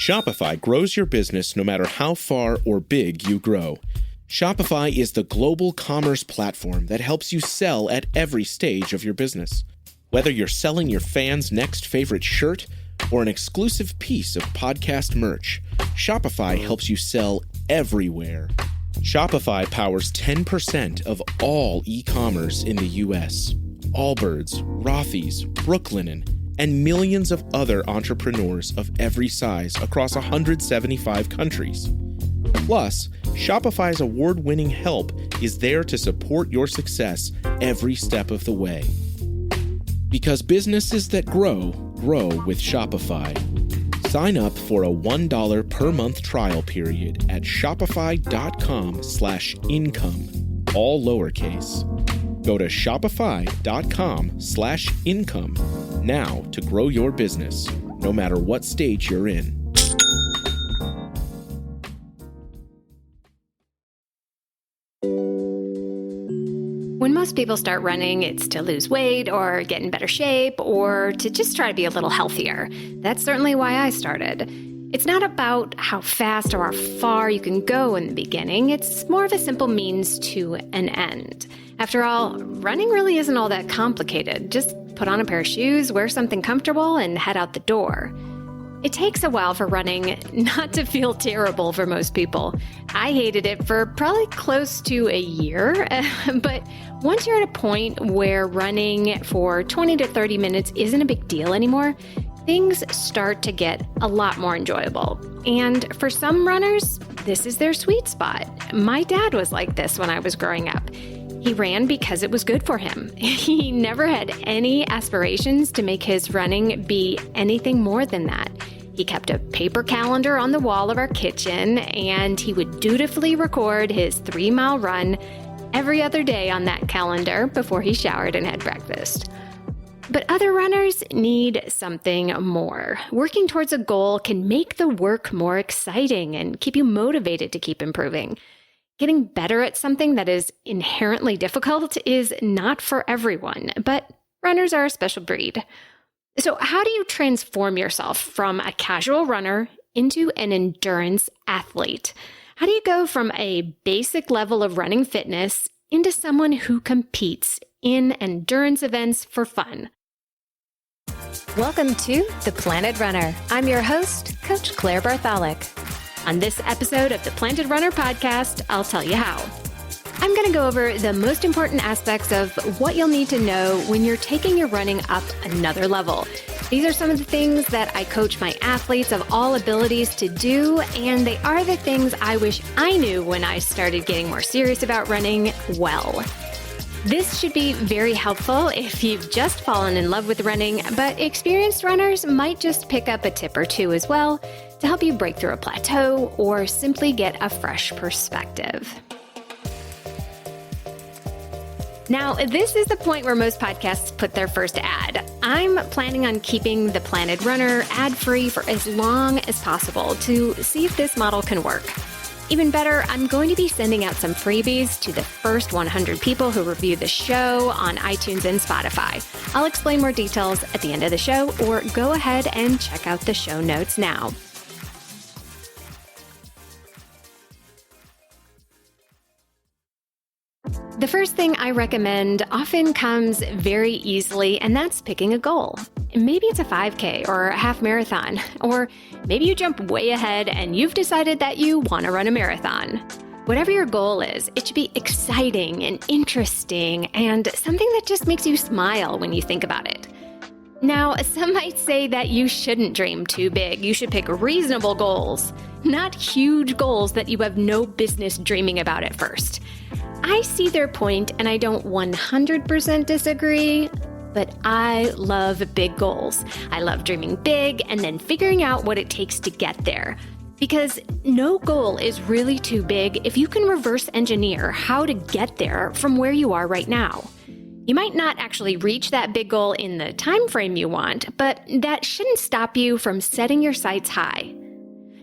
Shopify grows your business no matter how far or big you grow. Shopify is the global commerce platform that helps you sell at every stage of your business. Whether you're selling your fans' next favorite shirt or an exclusive piece of podcast merch, Shopify helps you sell everywhere. Shopify powers 10% of all e-commerce in the U.S. Allbirds, Rothy's, Brooklinen, and millions of other entrepreneurs of every size across 175 countries. Plus, Shopify's award-winning help is there to support your success every step of the way. Because businesses that grow, grow with Shopify. Sign up for a $1 per month trial period at shopify.com/income, all lowercase. Go to shopify.com/income now to grow your business, no matter what stage you're in. When most people start running, it's to lose weight or get in better shape or to just try to be a little healthier. That's certainly why I started. It's not about how fast or how far you can go in the beginning. It's more of a simple means to an end. After all, running really isn't all that complicated. Just put on a pair of shoes, wear something comfortable, and head out the door. It takes a while for running not to feel terrible for most people. I hated it for probably close to a year, but once you're at a point where running for 20 to 30 minutes isn't a big deal anymore, things start to get a lot more enjoyable. And for some runners, this is their sweet spot. My dad was like this when I was growing up. He ran because it was good for him. He never had any aspirations to make his running be anything more than that. He kept a paper calendar on the wall of our kitchen, and he would dutifully record his 3-mile run every other day on that calendar before he showered and had breakfast. But other runners need something more. Working towards a goal can make the work more exciting and keep you motivated to keep improving. Getting better at something that is inherently difficult is not for everyone, but runners are a special breed. So how do you transform yourself from a casual runner into an endurance athlete? How do you go from a basic level of running fitness into someone who competes in endurance events for fun? Welcome to The Planted Runner. I'm your host, Coach Claire Bartholic. On this episode of the Planted Runner podcast, I'll tell you how. I'm going to go over the most important aspects of what you'll need to know when you're taking your running up another level. These are some of the things that I coach my athletes of all abilities to do, and they are the things I wish I knew when I started getting more serious about running well. This should be very helpful if you've just fallen in love with running, but experienced runners might just pick up a tip or two as well to help you break through a plateau or simply get a fresh perspective. Now, this is the point where most podcasts put their first ad. I'm planning on keeping The Planted Runner ad-free for as long as possible to see if this model can work. Even better, I'm going to be sending out some freebies to the first 100 people who review the show on iTunes and Spotify. I'll explain more details at the end of the show, or go ahead and check out the show notes now. The first thing I recommend often comes very easily, and that's picking a goal. Maybe it's a 5K or a half marathon, or maybe you jump way ahead and you've decided that you want to run a marathon. Whatever your goal is, it should be exciting and interesting and something that just makes you smile when you think about it. Now, some might say that you shouldn't dream too big. You should pick reasonable goals, not huge goals that you have no business dreaming about at first. I see their point, and I don't 100% disagree, but I love big goals. I love dreaming big and then figuring out what it takes to get there. Because no goal is really too big if you can reverse engineer how to get there from where you are right now. You might not actually reach that big goal in the time frame you want, but that shouldn't stop you from setting your sights high.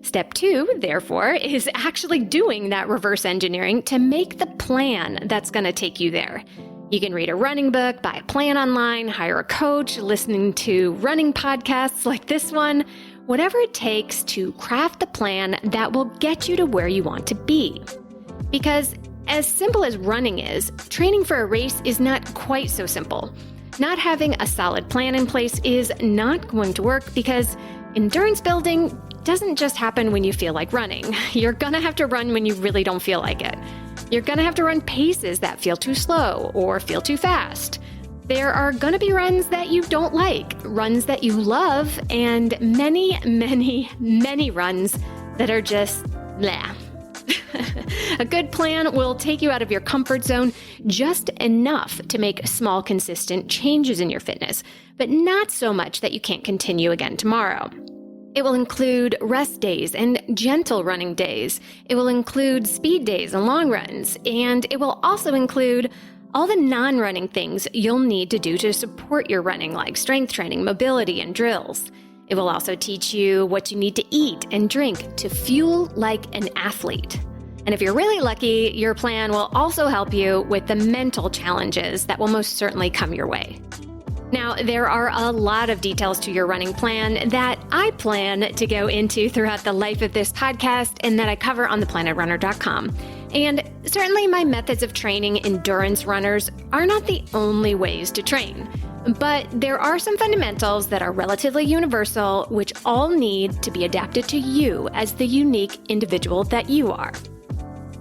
Step 2, therefore, is actually doing that reverse engineering to make the plan that's going to take you there. You can read a running book, buy a plan online, hire a coach, listening to running podcasts like this one, whatever it takes to craft the plan that will get you to where you want to be. Because as simple as running is, training for a race is not quite so simple. Not having a solid plan in place is not going to work because endurance building doesn't just happen when you feel like running. You're gonna have to run when you really don't feel like it. You're gonna have to run paces that feel too slow or feel too fast. There are gonna be runs that you don't like, runs that you love, and many, many, many runs that are just blah. A good plan will take you out of your comfort zone just enough to make small, consistent changes in your fitness, but not so much that you can't continue again tomorrow. It will include rest days and gentle running days. It will include speed days and long runs. And it will also include all the non-running things you'll need to do to support your running, like strength training, mobility, and drills. It will also teach you what you need to eat and drink to fuel like an athlete. And if you're really lucky, your plan will also help you with the mental challenges that will most certainly come your way. Now, there are a lot of details to your running plan that I plan to go into throughout the life of this podcast and that I cover on theplanedrunner.com. And certainly my methods of training endurance runners are not the only ways to train. But there are some fundamentals that are relatively universal, which all need to be adapted to you as the unique individual that you are.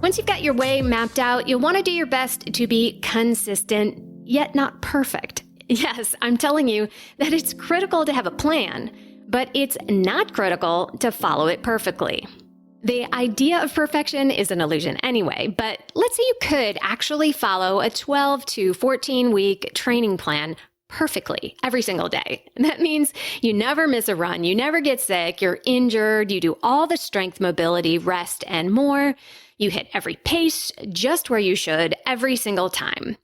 Once you've got your way mapped out, you'll want to do your best to be consistent, yet not perfect. Yes, I'm telling you that it's critical to have a plan, but it's not critical to follow it perfectly. The idea of perfection is an illusion anyway, but let's say you could actually follow a 12 to 14-week training plan perfectly every single day. That means you never miss a run, you never get sick, you're injured, you do all the strength, mobility, rest, and more. You hit every pace just where you should every single time.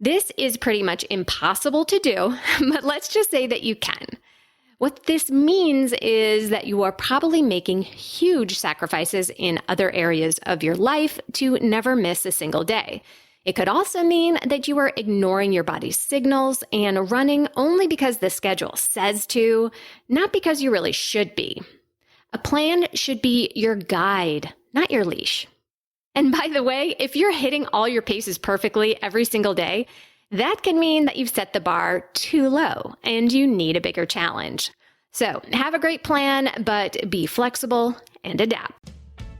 This is pretty much impossible to do, but let's just say that you can. What this means is that you are probably making huge sacrifices in other areas of your life to never miss a single day. It could also mean that you are ignoring your body's signals and running only because the schedule says to, not because you really should be. A plan should be your guide, not your leash. And by the way, if you're hitting all your paces perfectly every single day, that can mean that you've set the bar too low and you need a bigger challenge. So have a great plan, but be flexible and adapt.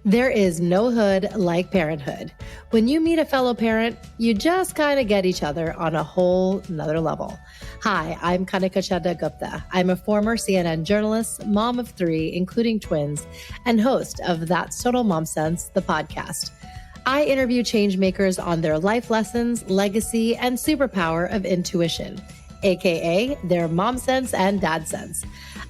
There is no hood like parenthood. When you meet a fellow parent, you just kind of get each other on a whole nother level. Hi, I'm Kanika Chadda Gupta. I'm a former CNN journalist, mom of 3, including twins, and host of That's Total Mom Sense, the podcast. I interview change makers on their life lessons, legacy, and superpower of intuition, aka their mom sense and dad sense.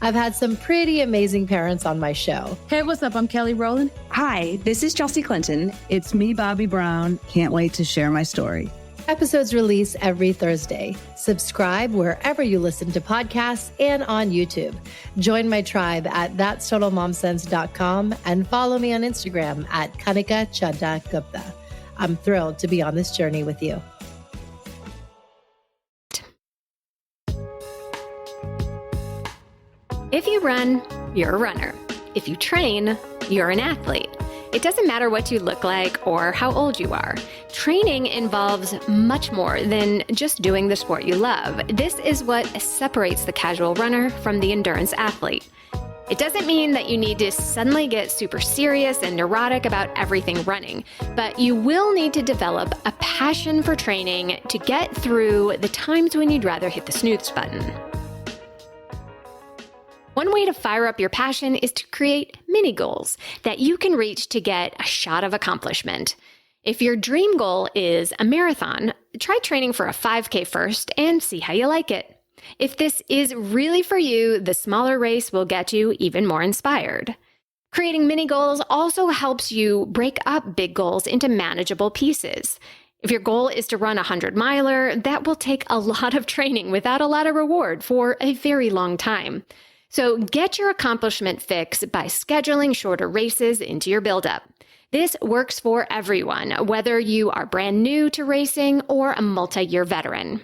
I've had some pretty amazing parents on my show. Hey, what's up? I'm Kelly Rowland. Hi, this is Chelsea Clinton. It's me, Bobby Brown. Can't wait to share my story. Episodes release every Thursday. Subscribe wherever you listen to podcasts and on YouTube. Join my tribe at thatstotalmomsense.com and follow me on Instagram at Kanika Chadda Gupta. I'm thrilled to be on this journey with you. If you run, you're a runner. If you train, you're an athlete. It doesn't matter what you look like or how old you are. Training involves much more than just doing the sport you love. This is what separates the casual runner from the endurance athlete. It doesn't mean that you need to suddenly get super serious and neurotic about everything running, but you will need to develop a passion for training to get through the times when you'd rather hit the snooze button. One way to fire up your passion is to create mini goals that you can reach to get a shot of accomplishment. If your dream goal is a marathon, try training for a 5K first and see how you like it. If this is really for you, the smaller race will get you even more inspired. Creating mini goals also helps you break up big goals into manageable pieces. If your goal is to run a 100-miler, that will take a lot of training without a lot of reward for a very long time. So get your accomplishment fix by scheduling shorter races into your buildup. This works for everyone, whether you are brand new to racing or a multi-year veteran.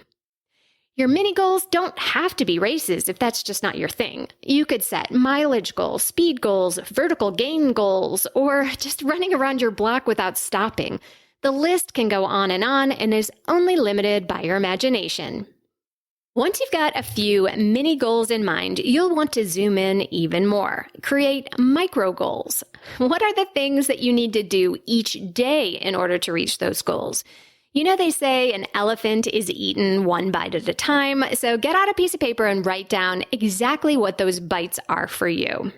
Your mini goals don't have to be races if that's just not your thing. You could set mileage goals, speed goals, vertical gain goals, or just running around your block without stopping. The list can go on and is only limited by your imagination. Once you've got a few mini goals in mind, you'll want to zoom in even more. Create micro goals. What are the things that you need to do each day in order to reach those goals? You know, they say an elephant is eaten one bite at a time, so get out a piece of paper and write down exactly what those bites are for you.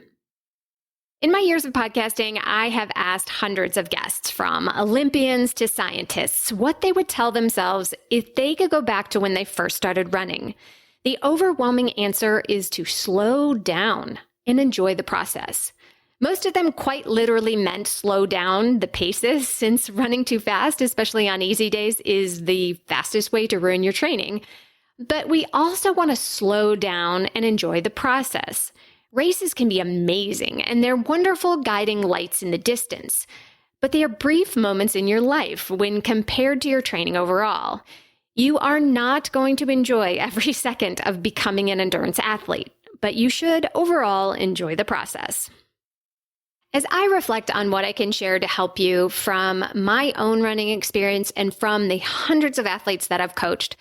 In my years of podcasting, I have asked hundreds of guests, from Olympians to scientists, what they would tell themselves if they could go back to when they first started running. The overwhelming answer is to slow down and enjoy the process. Most of them quite literally meant slow down the paces, since running too fast, especially on easy days, is the fastest way to ruin your training. But we also want to slow down and enjoy the process. Races can be amazing, and they're wonderful guiding lights in the distance. But they are brief moments in your life when compared to your training overall. You are not going to enjoy every second of becoming an endurance athlete, but you should overall enjoy the process. As I reflect on what I can share to help you from my own running experience and from the hundreds of athletes that I've coached,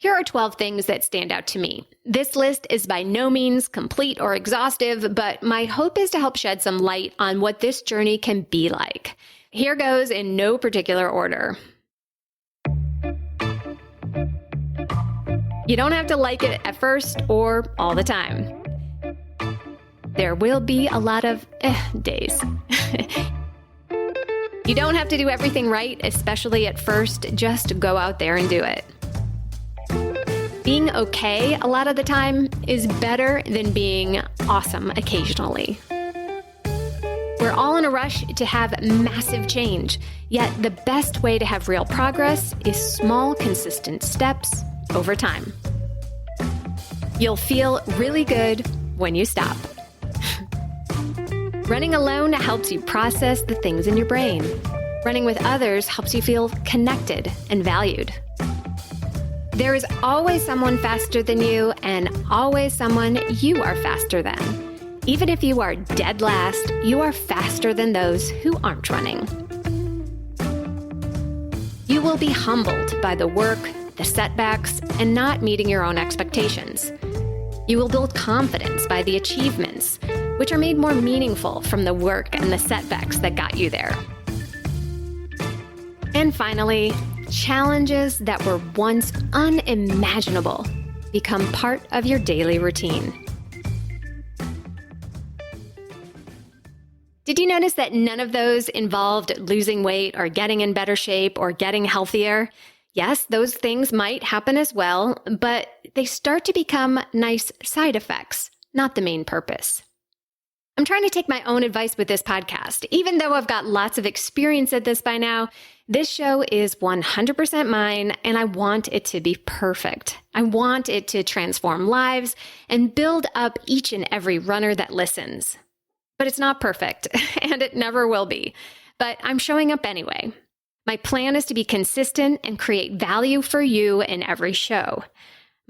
here are 12 things that stand out to me. This list is by no means complete or exhaustive, but my hope is to help shed some light on what this journey can be like. Here goes in no particular order. You don't have to like it at first or all the time. There will be a lot of days. You don't have to do everything right, especially at first. Just go out there and do it. Being okay a lot of the time is better than being awesome occasionally. We're all in a rush to have massive change, yet the best way to have real progress is small, consistent steps over time. You'll feel really good when you stop. Running alone helps you process the things in your brain. Running with others helps you feel connected and valued. There is always someone faster than you and always someone you are faster than. Even if you are dead last, you are faster than those who aren't running. You will be humbled by the work, the setbacks, and not meeting your own expectations. You will build confidence by the achievements, which are made more meaningful from the work and the setbacks that got you there. And finally, challenges that were once unimaginable become part of your daily routine. Did you notice that none of those involved losing weight or getting in better shape or getting healthier? Yes, those things might happen as well, but they start to become nice side effects, not the main purpose. I'm trying to take my own advice with this podcast. Even though I've got lots of experience at this by now, this show is 100% mine, and I want it to be perfect. I want it to transform lives and build up each and every runner that listens. But it's not perfect, and it never will be. But I'm showing up anyway. My plan is to be consistent and create value for you in every show.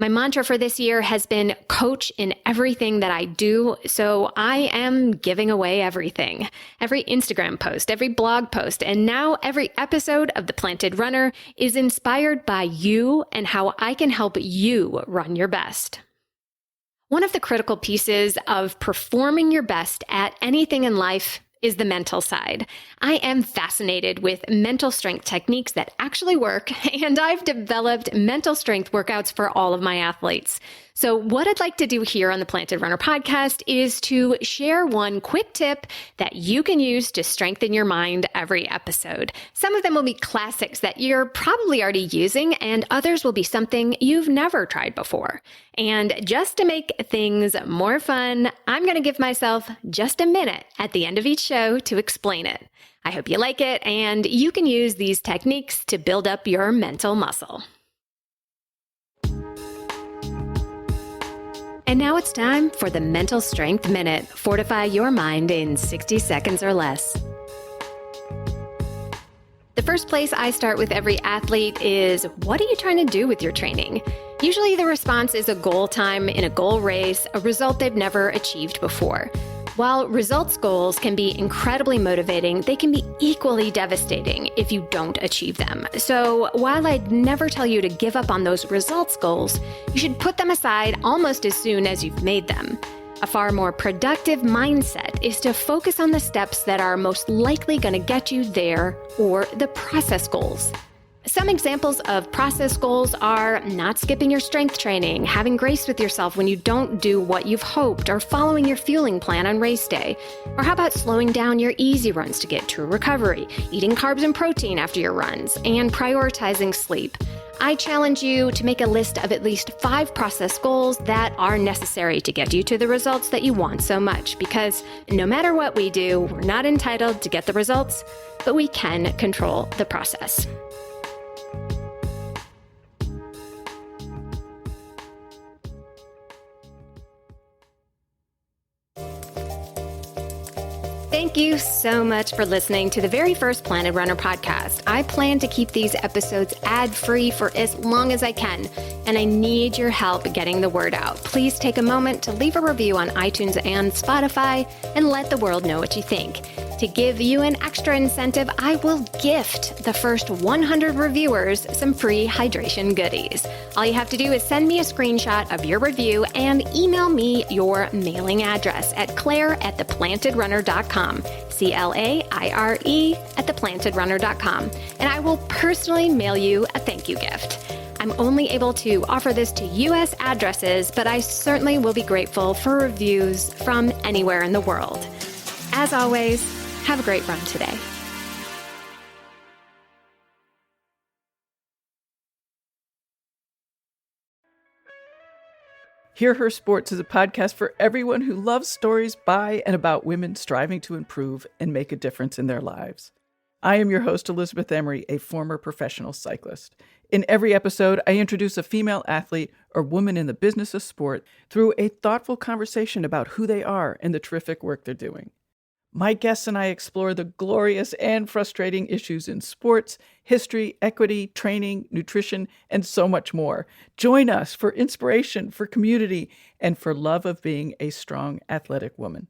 My mantra for this year has been coach in everything that I do, so I am giving away everything. Every Instagram post, every blog post, and now every episode of The Planted Runner is inspired by you and how I can help you run your best. One of the critical pieces of performing your best at anything in life is the mental side. I am fascinated with mental strength techniques that actually work, and I've developed mental strength workouts for all of my athletes. So what I'd like to do here on the Planted Runner podcast is to share one quick tip that you can use to strengthen your mind every episode. Some of them will be classics that you're probably already using, and others will be something you've never tried before. And just to make things more fun, I'm going to give myself just a minute at the end of each show to explain it. I hope you like it, and you can use these techniques to build up your mental muscle. And now it's time for the Mental Strength Minute. Fortify your mind in 60 seconds or less. The first place I start with every athlete is, what are you trying to do with your training? Usually the response is a goal time in a goal race, a result they've never achieved before. While results goals can be incredibly motivating, they can be equally devastating if you don't achieve them. So while I'd never tell you to give up on those results goals, you should put them aside almost as soon as you've made them. A far more productive mindset is to focus on the steps that are most likely going to get you there, or the process goals. Some examples of process goals are not skipping your strength training, having grace with yourself when you don't do what you've hoped, or following your fueling plan on race day. Or how about slowing down your easy runs to get true recovery, eating carbs and protein after your runs, and prioritizing sleep. I challenge you to make a list of at least 5 process goals that are necessary to get you to the results that you want so much, because no matter what we do, we're not entitled to get the results, but we can control the process. Thank you so much for listening to the very first Planet Runner podcast. I plan to keep these episodes ad-free for as long as I can, and I need your help getting the word out. Please take a moment to leave a review on iTunes and Spotify and let the world know what you think. To give you an extra incentive, I will gift the first 100 reviewers some free hydration goodies. All you have to do is send me a screenshot of your review and email me your mailing address at claire@theplantedrunner.com, CLAIRE@theplantedrunner.com, and I will personally mail you a thank you gift. I'm only able to offer this to U.S. addresses, but I certainly will be grateful for reviews from anywhere in the world. As always, have a great run today. Hear Her Sports is a podcast for everyone who loves stories by and about women striving to improve and make a difference in their lives. I am your host, Elizabeth Emery, a former professional cyclist. In every episode, I introduce a female athlete or woman in the business of sport through a thoughtful conversation about who they are and the terrific work they're doing. My guests and I explore the glorious and frustrating issues in sports, history, equity, training, nutrition, and so much more. Join us for inspiration, for community, and for love of being a strong, athletic woman.